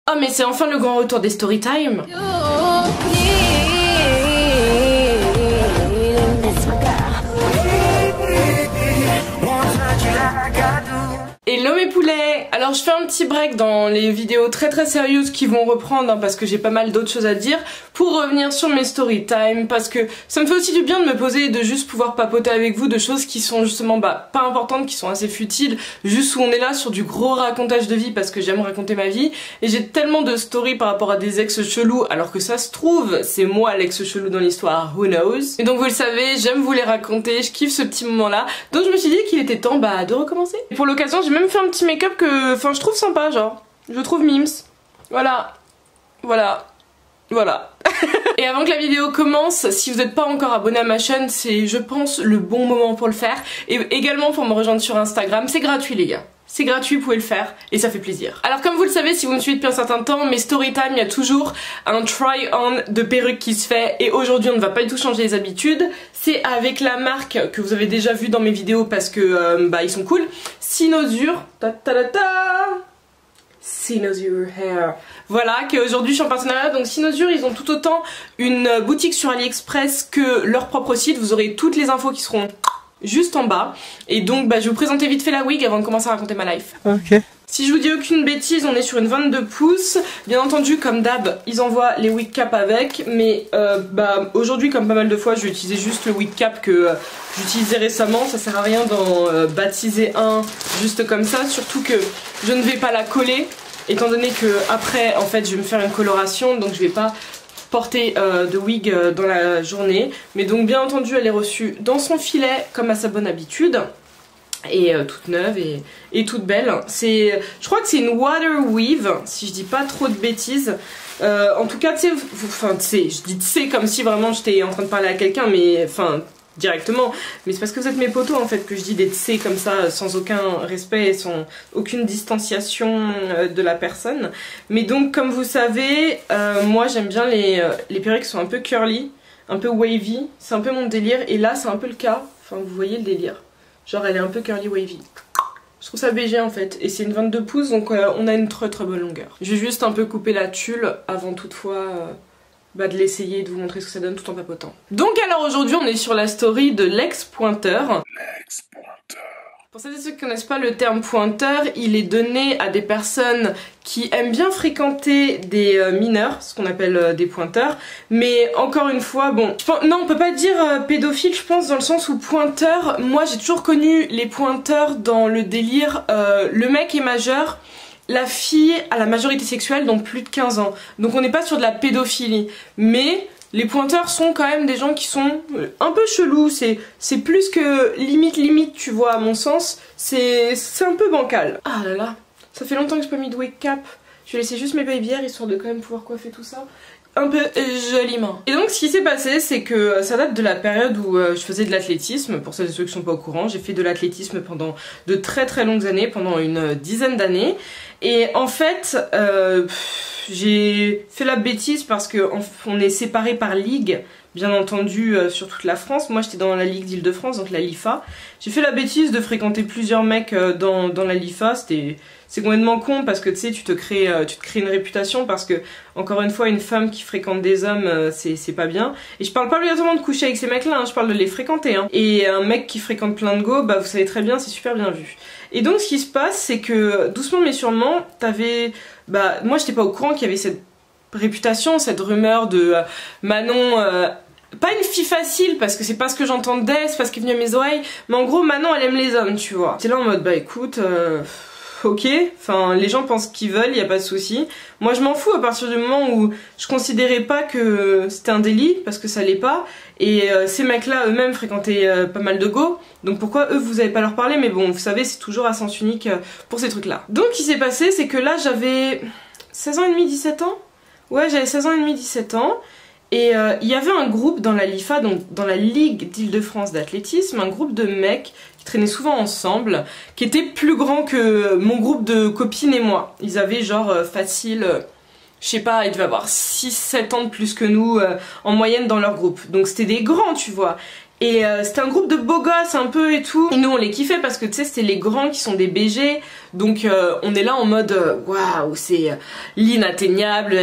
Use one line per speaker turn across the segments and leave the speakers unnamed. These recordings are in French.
Oh mais c'est enfin le grand retour des story time. Hello mes poulets! Alors je fais un petit break dans les vidéos très sérieuses qui vont reprendre parce que j'ai pas mal d'autres choses à dire pour revenir sur mes story time parce que ça me fait aussi du bien de me poser et de juste pouvoir papoter avec vous de choses qui sont justement pas importantes, qui sont assez futiles, juste où on est là sur du gros racontage de vie parce que j'aime raconter ma vie et j'ai tellement de stories par rapport à des ex chelous alors que ça se trouve c'est moi l'ex chelou dans l'histoire, who knows. Et donc vous le savez, j'aime vous les raconter, je kiffe ce petit moment là, donc je me suis dit qu'il était temps de recommencer. Et pour l'occasion j'ai même fait un petit make-up que, enfin je trouve sympa, genre, je trouve mims, voilà. Et avant que la vidéo commence, si vous n'êtes pas encore abonné à ma chaîne, c'est je pense le bon moment pour le faire, et également pour me rejoindre sur Instagram, c'est gratuit les gars. C'est gratuit, vous pouvez le faire et ça fait plaisir. Alors comme vous le savez, si vous me suivez depuis un certain temps, mes story time, il y a toujours un try-on de perruque qui se fait et aujourd'hui on ne va pas du tout changer les habitudes. C'est avec la marque que vous avez déjà vu dans mes vidéos parce que ils sont cool. Cynosure, Cynosure Hair. Voilà, qu'aujourd'hui je suis en partenariat, donc Cynosure ils ont tout autant une boutique sur AliExpress que leur propre site, vous aurez toutes les infos qui seront juste en bas. Et donc je vais vous présenter vite fait la wig avant de commencer à raconter ma life. Ok. Si je vous dis aucune bêtise, on est sur une 22 pouces. Bien entendu, comme d'hab, ils envoient les wig cap avec. Mais aujourd'hui, comme pas mal de fois, je vais utiliser juste le wig cap que j'utilisais récemment. Ça sert à rien d'en baptiser un juste comme ça. Surtout que je ne vais pas la coller. Étant donné que après, en fait, je vais me faire une coloration. Donc je vais pas porter de wig dans la journée, mais donc bien entendu elle est reçue dans son filet comme à sa bonne habitude et toute neuve et toute belle. C'est, je crois que c'est une water weave si je dis pas trop de bêtises. En tout cas tu sais, je dis tu sais comme si vraiment j'étais en train de parler à quelqu'un, mais enfin directement, mais c'est parce que vous êtes mes potos en fait que je dis des tssé comme ça sans aucun respect et sans aucune distanciation de la personne. Mais donc comme vous savez, moi j'aime bien les perruques qui sont un peu curly, un peu wavy, c'est un peu mon délire et là c'est un peu le cas, enfin vous voyez le délire, genre elle est un peu curly wavy. Je trouve ça BG en fait, et c'est une 22 pouces donc on a une très bonne longueur. Je vais juste un peu couper la tulle avant toutefois de l'essayer et de vous montrer ce que ça donne tout en papotant. Donc alors aujourd'hui on est sur la story de l'ex-pointeur. Pour celles et ceux qui connaissent pas le terme pointeur, il est donné à des personnes qui aiment bien fréquenter des mineurs, ce qu'on appelle des pointeurs. Mais encore une fois, bon, non on peut pas dire pédophile je pense dans le sens où pointeur, moi j'ai toujours connu les pointeurs dans le délire, le mec est majeur, la fille a la majorité sexuelle, donc plus de 15 ans. Donc on n'est pas sur de la pédophilie. Mais les pointeurs sont quand même des gens qui sont un peu chelous. C'est plus que limite, tu vois, à mon sens. C'est un peu bancal. Ah là là, ça fait longtemps que j'ai pas mis de wake cap. Je vais laisser juste mes babyères histoire de quand même pouvoir coiffer tout ça un peu joliment. Et donc ce qui s'est passé, c'est que ça date de la période où je faisais de l'athlétisme. Pour celles et ceux qui sont pas au courant, j'ai fait de l'athlétisme pendant de très longues années, pendant une dizaine d'années. Et en fait, j'ai fait la bêtise parce que on est séparés par ligue, bien entendu sur toute la France. Moi j'étais dans la ligue d'Île-de-France, donc la LIFA. J'ai fait la bêtise de fréquenter plusieurs mecs dans la LIFA. C'est complètement con parce que tu sais tu te crées une réputation parce que encore une fois une femme qui fréquente des hommes c'est pas bien. Et je parle pas obligatoirement de coucher avec ces mecs là, hein, je parle de les fréquenter. Hein. Et un mec qui fréquente plein de go, vous savez très bien, c'est super bien vu. Et donc ce qui se passe c'est que doucement mais sûrement t'avais, moi j'étais pas au courant qu'il y avait cette réputation, cette rumeur de Manon, pas une fille facile parce que c'est pas ce que j'entendais, c'est pas ce qui est venu à mes oreilles, mais en gros Manon elle aime les hommes tu vois. T'es là en mode écoute, ok, enfin les gens pensent qu'ils veulent, y a pas de souci. Moi je m'en fous à partir du moment où je considérais pas que c'était un délit parce que ça l'est pas. Et ces mecs là eux-mêmes fréquentaient pas mal de go, donc pourquoi eux vous avez pas leur parler, mais bon vous savez c'est toujours à sens unique pour ces trucs là. Donc ce qui s'est passé c'est que là j'avais 16 ans et demi, 17 ans. Ouais j'avais 16 ans et demi, 17 ans. Et il y avait un groupe dans la LIFA, donc dans la Ligue d'Île-de-France d'athlétisme, un groupe de mecs qui traînaient souvent ensemble, qui étaient plus grands que mon groupe de copines et moi. Ils avaient genre facile, je sais pas, ils devaient avoir 6-7 ans de plus que nous en moyenne dans leur groupe. Donc c'était des grands tu vois. Et c'était un groupe de beaux gosses un peu et tout. Et nous on les kiffait parce que tu sais c'était les grands qui sont des BG. Donc on est là en mode waouh, c'est l'inatteignable.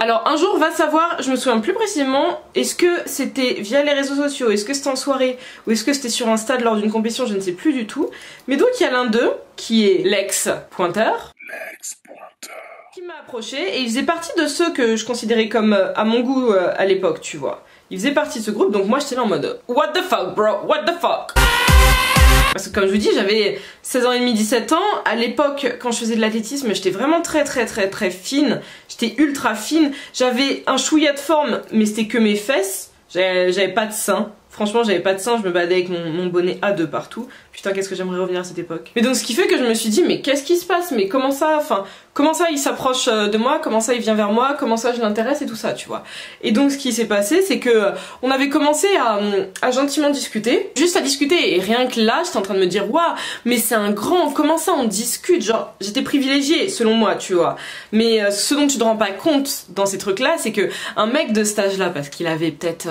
Alors un jour va savoir, je me souviens plus précisément, est-ce que c'était via les réseaux sociaux, est-ce que c'était en soirée ou est-ce que c'était sur un stade lors d'une compétition, je ne sais plus du tout. Mais donc il y a l'un d'eux qui est l'ex-pointeur. Qui m'a approché et il faisait partie de ceux que je considérais comme à mon goût à l'époque, tu vois. Il faisait partie de ce groupe, donc moi j'étais là en mode what the fuck bro, what the fuck. Parce que comme je vous dis, j'avais 16 ans et demi, 17 ans. À l'époque, quand je faisais de l'athlétisme, j'étais vraiment très fine. J'étais ultra fine. J'avais un chouïa de forme, mais c'était que mes fesses. J'avais pas de seins. Franchement, j'avais pas de seins, je me baladais avec mon bonnet A2 partout. Putain, qu'est-ce que j'aimerais revenir à cette époque. Mais donc, ce qui fait que je me suis dit, mais qu'est-ce qui se passe? Mais comment ça? Enfin, comment ça il s'approche de moi? Comment ça il vient vers moi? Comment ça je l'intéresse et tout ça, tu vois. Et donc, ce qui s'est passé, c'est que on avait commencé à gentiment discuter. Juste à discuter. Et rien que là, j'étais en train de me dire, waouh, mais c'est un grand, comment ça on discute? Genre, j'étais privilégiée, selon moi, tu vois. Mais ce dont tu te rends pas compte dans ces trucs-là, c'est que un mec de cet âge-là, parce qu'il avait peut-être,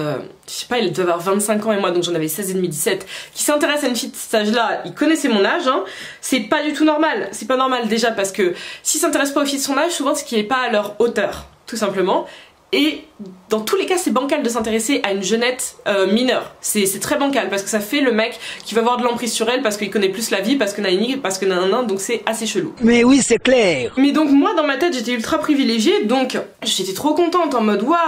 je sais pas, il devait avoir 25 ans et moi, donc j'en avais 16 et demi, 17, qui s'intéresse à une fille de cet âge-là, il connaissait mon âge, hein, c'est pas du tout normal. C'est pas normal déjà parce que s'il s'intéresse pas aux filles de son âge, souvent c'est qu'il est pas à leur hauteur, tout simplement. Et dans tous les cas, c'est bancal de s'intéresser à une jeunette mineure. C'est très bancal parce que ça fait le mec qui va avoir de l'emprise sur elle parce qu'il connaît plus la vie, parce que nanani, parce que nanana, donc c'est assez chelou.
Mais oui, c'est clair.
Mais donc moi, dans ma tête, j'étais ultra privilégiée, donc j'étais trop contente en mode waouh,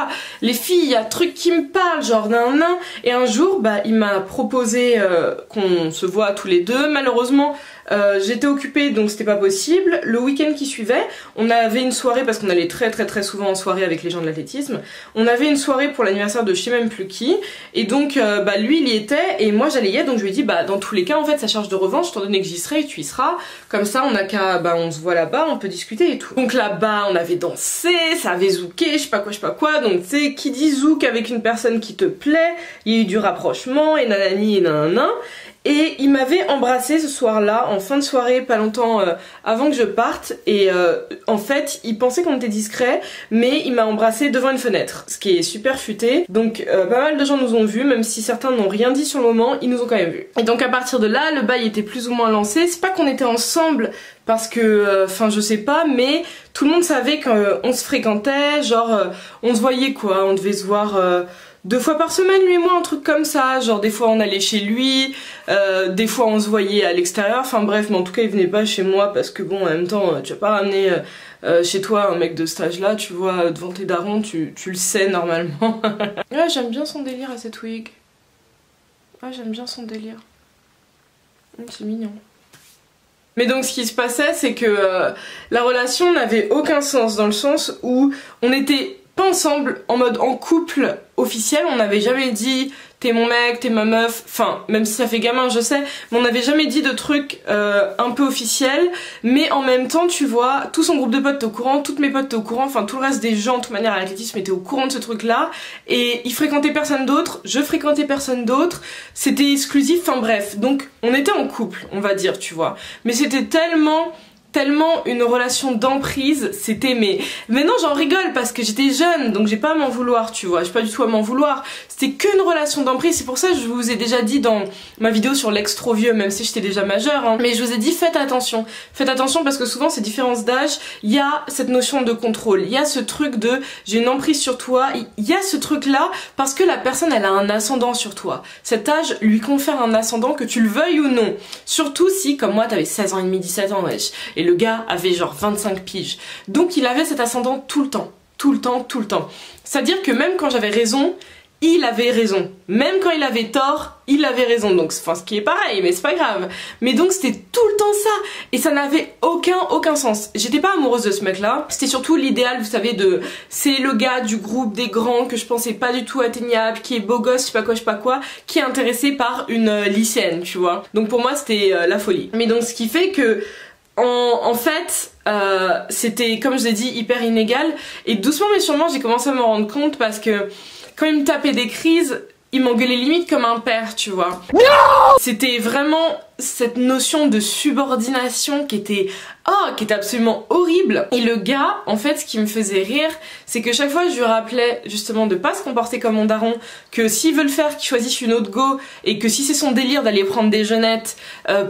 les filles, il y a truc qui me parle, genre nanana. Et un jour, bah, il m'a proposé qu'on se voit tous les deux. Malheureusement, j'étais occupée donc c'était pas possible. Le week-end qui suivait, on avait une soirée parce qu'on allait très souvent en soirée avec les gens de l'athlétisme. On avait une soirée pour l'anniversaire de je sais même plus qui. Et donc bah lui il y était et moi j'allais y être, donc je lui ai dit bah dans tous les cas en fait ça charge de revanche étant donné que j'y serai et tu y seras. Comme ça on a qu'à bah on se voit là-bas, on peut discuter et tout. Donc là-bas on avait dansé, ça avait zouké, je sais pas quoi. Donc tu sais qui dit zouk avec une personne qui te plaît, il y a eu du rapprochement et nanani et nanana. Et il m'avait embrassé ce soir-là, en fin de soirée, pas longtemps avant que je parte. Et en fait, il pensait qu'on était discret, mais il m'a embrassé devant une fenêtre, ce qui est super futé. Donc pas mal de gens nous ont vus, même si certains n'ont rien dit sur le moment, ils nous ont quand même vus. Et donc à partir de là, le bail était plus ou moins lancé. C'est pas qu'on était ensemble parce que, enfin je sais pas, mais tout le monde savait qu'on se fréquentait, genre on se voyait quoi, on devait se voir... 2 fois par semaine lui et moi, un truc comme ça, genre des fois on allait chez lui, des fois on se voyait à l'extérieur, enfin bref, mais en tout cas il venait pas chez moi parce que bon en même temps tu vas pas ramener chez toi un mec de cet âge là, tu vois, devant tes darons, tu le sais normalement. Ouais, j'aime bien son délire à cette wig. Ouais, j'aime bien son délire. C'est mignon. Mais donc ce qui se passait c'est que la relation n'avait aucun sens dans le sens où on était pas ensemble, en mode en couple officiel, on n'avait jamais dit t'es mon mec, t'es ma meuf, enfin même si ça fait gamin je sais, mais on n'avait jamais dit de trucs un peu officiels, mais en même temps tu vois, tout son groupe de potes était au courant, toutes mes potes étaient au courant, enfin tout le reste des gens de toute manière à l'athlétisme étaient au courant de ce truc là, et il fréquentait personne d'autre, je fréquentais personne d'autre, c'était exclusif, enfin bref, donc on était en couple on va dire tu vois, mais c'était tellement une relation d'emprise, c'était mais non j'en rigole parce que j'étais jeune donc j'ai pas à m'en vouloir tu vois, j'ai pas du tout à m'en vouloir, c'était qu'une relation d'emprise, c'est pour ça que je vous ai déjà dit dans ma vidéo sur l'ex trop vieux, même si j'étais déjà majeure hein, mais je vous ai dit faites attention parce que souvent ces différences d'âge, il y a cette notion de contrôle, il y a ce truc de j'ai une emprise sur toi, il y a ce truc là parce que la personne elle a un ascendant sur toi, cet âge lui confère un ascendant que tu le veuilles ou non, surtout si comme moi t'avais 16 ans et demi, 17 ans wesh, et le gars avait genre 25 piges. Donc il avait cet ascendant tout le temps. C'est-à-dire que même quand j'avais raison, il avait raison. Même quand il avait tort, il avait raison. Donc, enfin, ce qui est pareil, mais c'est pas grave. Mais donc c'était tout le temps ça. Et ça n'avait aucun sens. J'étais pas amoureuse de ce mec-là. C'était surtout l'idéal, vous savez, de... C'est le gars du groupe des grands que je pensais pas du tout atteignable, qui est beau gosse, je sais pas quoi, qui est intéressé par une lycéenne, tu vois. Donc pour moi, c'était la folie. Mais donc ce qui fait que... En fait, c'était, comme je l'ai dit, hyper inégal. Et doucement mais sûrement, j'ai commencé à me rendre compte parce que quand il me tapait des crises, il m'engueulait limite comme un père, tu vois. C'était vraiment cette notion de subordination qui était absolument horrible. Et le gars, en fait, ce qui me faisait rire, c'est que chaque fois je lui rappelais justement de pas se comporter comme mon daron, que s'il veut le faire, qu'il choisisse une autre go, et que si c'est son délire d'aller prendre des jeunettes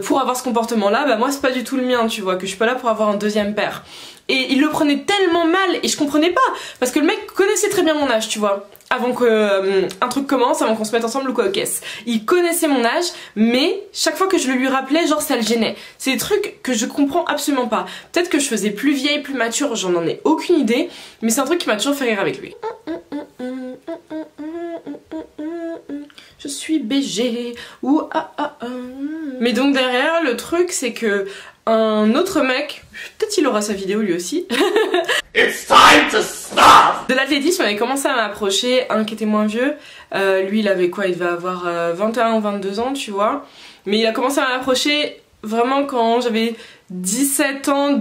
pour avoir ce comportement là, bah moi c'est pas du tout le mien, tu vois, que je suis pas là pour avoir un deuxième père. Et il le prenait tellement mal et je comprenais pas, parce que le mec connaissait très bien mon âge, tu vois, avant que un truc commence, avant qu'on se mette ensemble ou quoi, caisse. Il connaissait mon âge, mais chaque fois que je le lui rappelais, genre ça le gênait. C'est des trucs que je comprends absolument pas. Peut-être que je faisais plus vieille, plus mature, j'en ai aucune idée, mais c'est un truc qui m'a toujours fait rire avec lui. Je suis BG ou Mais donc derrière, le truc c'est que un autre mec, peut-être il aura sa vidéo lui aussi,
It's time to stop!
de l'athlétisme avait commencé à m'approcher, un qui était moins vieux, lui il avait quoi, il devait avoir 21 ou 22 ans tu vois, mais il a commencé à m'approcher vraiment quand j'avais 17 ans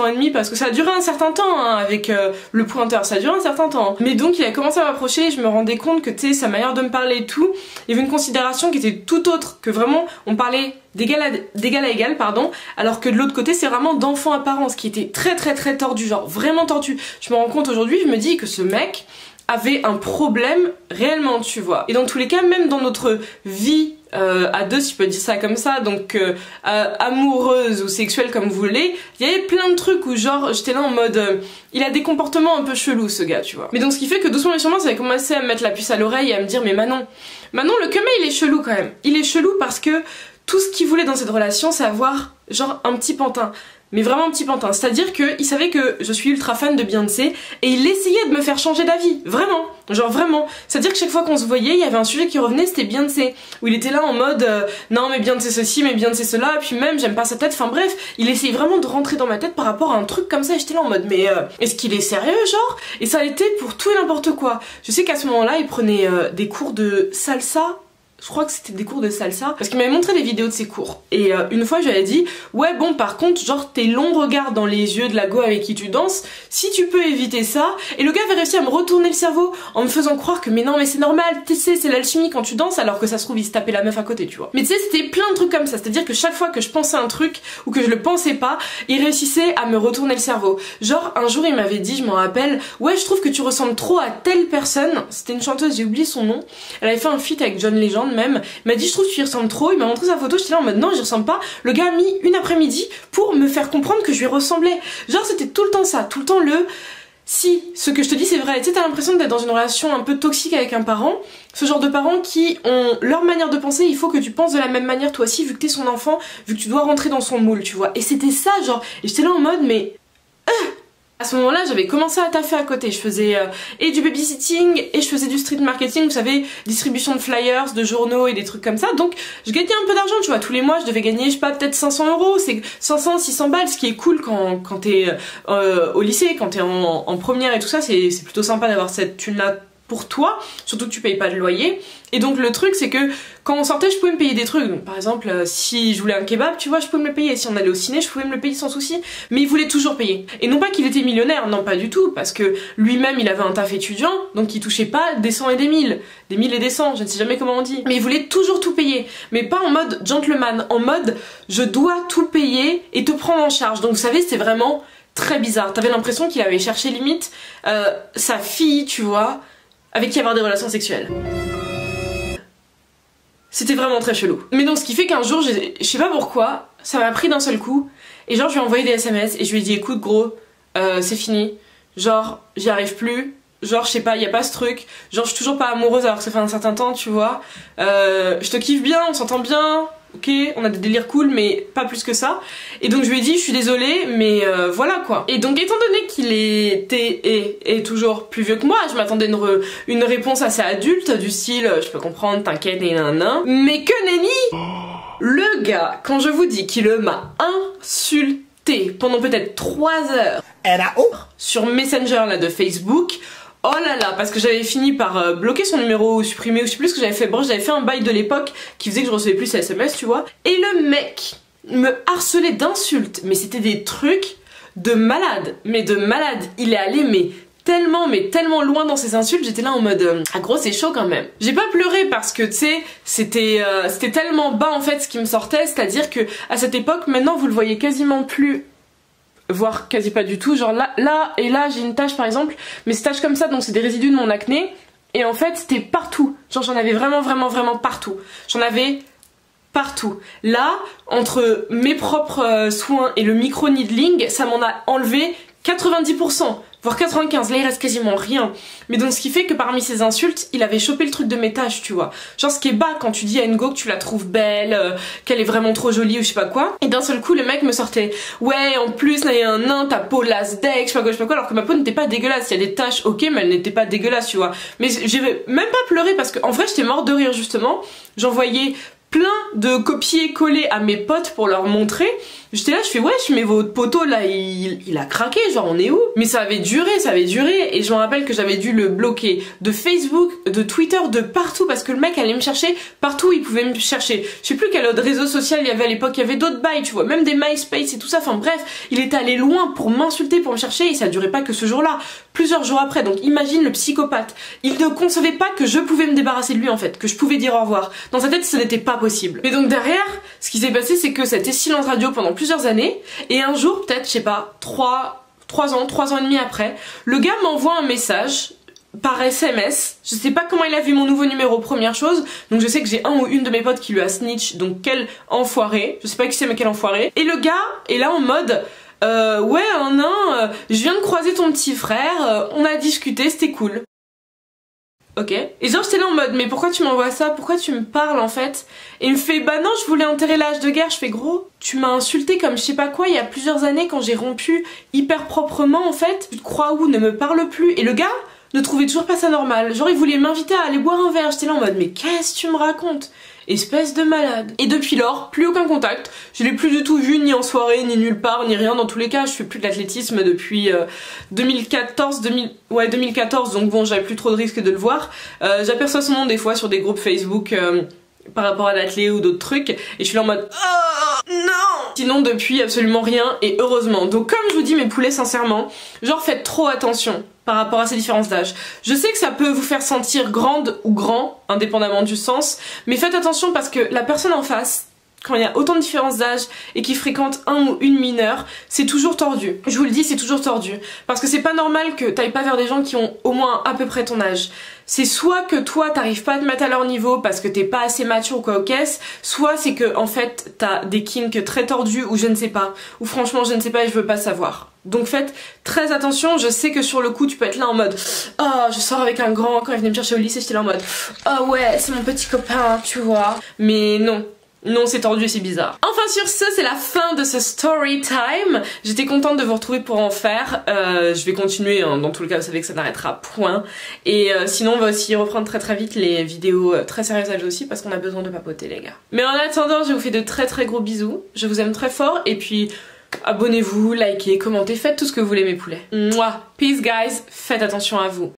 et demi, parce que ça a duré un certain temps hein, avec le pointeur, ça a duré un certain temps. Mais donc il a commencé à m'approcher et je me rendais compte que tu sais, sa manière de me parler et tout, il y avait une considération qui était tout autre, que vraiment on parlait d'égal à égal, pardon, alors que de l'autre côté c'est vraiment d'enfant apparence qui était très tordu, genre vraiment tordu. Je me rends compte aujourd'hui, je me dis que ce mec avait un problème réellement, tu vois. Et dans tous les cas, même dans notre vie à deux, si je peux dire ça comme ça, donc amoureuse ou sexuelle comme vous voulez, il y avait plein de trucs où genre j'étais là en mode il a des comportements un peu chelous ce gars, tu vois. Mais donc ce qui fait que doucement mais sûrement ça avait commencé à me mettre la puce à l'oreille et à me dire mais Manon le Kemei il est chelou quand même. Il est chelou parce que tout ce qu'il voulait dans cette relation c'est avoir genre un petit pantin. Mais vraiment un petit pantin, c'est-à-dire qu'il savait que je suis ultra fan de Beyoncé et il essayait de me faire changer d'avis, vraiment, genre vraiment. C'est-à-dire que chaque fois qu'on se voyait, il y avait un sujet qui revenait, c'était Beyoncé, où il était là en mode non mais Beyoncé ceci, mais Beyoncé cela, puis même j'aime pas sa tête, enfin bref, il essayait vraiment de rentrer dans ma tête par rapport à un truc comme ça et j'étais là en mode mais est-ce qu'il est sérieux genre? Et ça a été pour tout et n'importe quoi. Je sais qu'à ce moment-là, il prenait des cours de salsa. Je crois que c'était des cours de salsa, parce qu'il m'avait montré des vidéos de ses cours. Et une fois je lui avais dit ouais bon par contre genre tes longs regards dans les yeux de la go avec qui tu danses, si tu peux éviter ça. Et le gars avait réussi à me retourner le cerveau en me faisant croire que mais non mais c'est normal, tu sais c'est l'alchimie quand tu danses, alors que ça se trouve il se tapait la meuf à côté tu vois. Mais tu sais c'était plein de trucs comme ça, c'est à dire que chaque fois que je pensais un truc ou que je le pensais pas, il réussissait à me retourner le cerveau. Genre un jour il m'avait dit, je m'en rappelle, ouais je trouve que tu ressembles trop à telle personne, c'était une chanteuse, j'ai oublié son nom, elle avait fait un feat avec John Legend même, il m'a dit je trouve que tu y ressembles trop, il m'a montré sa photo, j'étais là en mode non j'y ressemble pas, le gars a mis une après-midi pour me faire comprendre que je lui ressemblais, genre c'était tout le temps ça, tout le temps le si ce que je te dis c'est vrai, tu sais t'as l'impression d'être dans une relation un peu toxique avec un parent, ce genre de parents qui ont leur manière de penser, il faut que tu penses de la même manière toi aussi vu que t'es son enfant, vu que tu dois rentrer dans son moule tu vois, et c'était ça genre, et j'étais là en mode mais à ce moment-là, j'avais commencé à taffer à côté. Je faisais et du babysitting et je faisais du street marketing, vous savez, distribution de flyers, de journaux et des trucs comme ça. Donc, je gagnais un peu d'argent, tu vois. tous les mois je devais gagner, je sais pas, peut-être 500 €, c'est 500, 600 balles, ce qui est cool quand t'es au lycée, quand t'es en première et tout ça, c'est plutôt sympa d'avoir cette thune-là pour toi, surtout que tu payes pas de loyer. Et donc le truc c'est que quand on sortait je pouvais me payer des trucs, donc par exemple si je voulais un kebab tu vois je pouvais me le payer, si on allait au ciné je pouvais me le payer sans souci, mais il voulait toujours payer. Et non pas qu'il était millionnaire, non pas du tout, parce que lui-même il avait un taf étudiant, donc il touchait pas des 100 et des 1000 et des 100, je ne sais jamais comment on dit, mais il voulait toujours tout payer, mais pas en mode gentleman, en mode je dois tout payer et te prendre en charge. Donc vous savez c'est vraiment très bizarre, t'avais l'impression qu'il avait cherché limite sa fille tu vois, avec qui avoir des relations sexuelles. C'était vraiment très chelou. Mais donc ce qui fait qu'un jour, je sais pas pourquoi, ça m'a pris d'un seul coup, et genre je lui ai envoyé des SMS et je lui ai dit écoute gros, c'est fini, genre j'y arrive plus, genre je sais pas, y a pas ce truc, genre je suis toujours pas amoureuse alors que ça fait un certain temps tu vois, je te kiffe bien, on s'entend bien, ok, on a des délires cool mais pas plus que ça. Et donc je lui ai dit je suis désolée mais voilà quoi. Et donc étant donné qu'il était et toujours plus vieux que moi, je m'attendais une réponse assez adulte du style je peux comprendre, t'inquiète et nan. Mais que nenni, le gars, quand je vous dis qu'il m'a insulté pendant peut-être 3 heures sur Messenger là de Facebook. Oh là là, parce que j'avais fini par bloquer son numéro ou supprimer ou je sais plus ce que j'avais fait. Bon, j'avais fait un bail de l'époque qui faisait que je recevais plus ses SMS, tu vois. Et le mec me harcelait d'insultes, mais c'était des trucs de malade, mais de malade. Il est allé mais tellement mais tellement loin dans ses insultes, j'étais là en mode ah gros c'est chaud quand même. J'ai pas pleuré parce que tu sais c'était tellement bas en fait ce qui me sortait, c'est-à-dire que à cette époque, maintenant vous le voyez quasiment plus, voire quasi pas du tout, genre là et là j'ai une tache par exemple, mais ces taches comme ça donc c'est des résidus de mon acné et en fait c'était partout, genre j'en avais vraiment partout, j'en avais partout. Là, entre mes propres soins et le micro-needling, ça m'en a enlevé 90%, voire 95%, là il reste quasiment rien. Mais donc ce qui fait que parmi ces insultes, il avait chopé le truc de mes taches, tu vois. Genre ce qui est bas quand tu dis à une go que tu la trouves belle, qu'elle est vraiment trop jolie ou je sais pas quoi. Et d'un seul coup le mec me sortait ouais en plus là il y a un nain, ta peau lasdec, je sais pas quoi, alors que ma peau n'était pas dégueulasse. Il y a des taches ok mais elle n'était pas dégueulasse, tu vois. Mais j'ai même pas pleuré parce qu'en vrai j'étais morte de rire justement. J'envoyais plein de copier-coller à mes potes pour leur montrer. J'étais là, je fais wesh mais votre poteau là il a craqué, genre on est où? Mais ça avait duré et je me rappelle que j'avais dû le bloquer de Facebook, de Twitter, de partout parce que le mec allait me chercher partout où il pouvait me chercher. Je sais plus quel autre réseau social il y avait à l'époque, il y avait d'autres bails tu vois, même des MySpace et tout ça, enfin bref, il était allé loin pour m'insulter, pour me chercher et ça durait pas que ce jour-là, plusieurs jours après, donc imagine le psychopathe. Il ne concevait pas que je pouvais me débarrasser de lui en fait, que je pouvais dire au revoir. Dans sa tête ce n'était pas possible. Mais donc derrière, ce qui s'est passé c'est que c'était silence radio pendant plusieurs années et un jour peut-être je sais pas 3 ans et demi après, le gars m'envoie un message par SMS, je sais pas comment il a vu mon nouveau numéro première chose, donc je sais que j'ai un ou une de mes potes qui lui a snitch, donc quel enfoiré, je sais pas qui c'est mais quel enfoiré, et le gars est là en mode ouais un nain, je viens de croiser ton petit frère, on a discuté, c'était cool. Ok. Et genre j'étais là en mode mais pourquoi tu m'envoies ça? Pourquoi tu me parles en fait? Et il me fait bah non je voulais enterrer l'âge de guerre. Je fais gros tu m'as insulté comme je sais pas quoi il y a plusieurs années quand j'ai rompu hyper proprement en fait. Tu te crois où? Ne me parle plus. Et le gars ne trouvait toujours pas ça normal. Genre il voulait m'inviter à aller boire un verre. J'étais là en mode mais qu'est-ce que tu me racontes? Espèce de malade. Et depuis lors, plus aucun contact. Je l'ai plus du tout vu ni en soirée, ni nulle part, ni rien. Dans tous les cas, je fais plus de l'athlétisme depuis 2014, donc bon, j'avais plus trop de risque de le voir. J'aperçois son nom des fois sur des groupes Facebook par rapport à l'athlé ou d'autres trucs. Et je suis là en mode oh non. Sinon, depuis, absolument rien. Et heureusement. Donc comme je vous dis mes poulets, sincèrement, genre faites trop attention par rapport à ces différences d'âge. Je sais que ça peut vous faire sentir grande ou grand, indépendamment du sens, mais faites attention parce que la personne en face, quand il y a autant de différences d'âge et qui fréquente un ou une mineure, c'est toujours tordu. Je vous le dis, c'est toujours tordu. Parce que c'est pas normal que t'ailles pas vers des gens qui ont au moins à peu près ton âge. C'est soit que toi t'arrives pas à te mettre à leur niveau parce que t'es pas assez mature ou quoi au caisse, soit c'est que en fait t'as des kinks très tordus ou je ne sais pas, ou franchement je ne sais pas et je veux pas savoir. Donc faites très attention, je sais que sur le coup tu peux être là en mode oh je sors avec un grand, quand il venait me chercher au lycée j'étais là en mode oh ouais c'est mon petit copain tu vois, mais non. Non, c'est tordu et c'est bizarre. Enfin sur ce, c'est la fin de ce story time. J'étais contente de vous retrouver pour en faire. Je vais continuer, hein. Dans tout le cas vous savez que ça n'arrêtera point. Et sinon on va aussi reprendre très vite les vidéos très sérieuses elles aussi parce qu'on a besoin de papoter les gars. Mais en attendant, je vous fais de très gros bisous. Je vous aime très fort et puis abonnez-vous, likez, commentez, faites tout ce que vous voulez mes poulets. Mouah. Peace guys, faites attention à vous.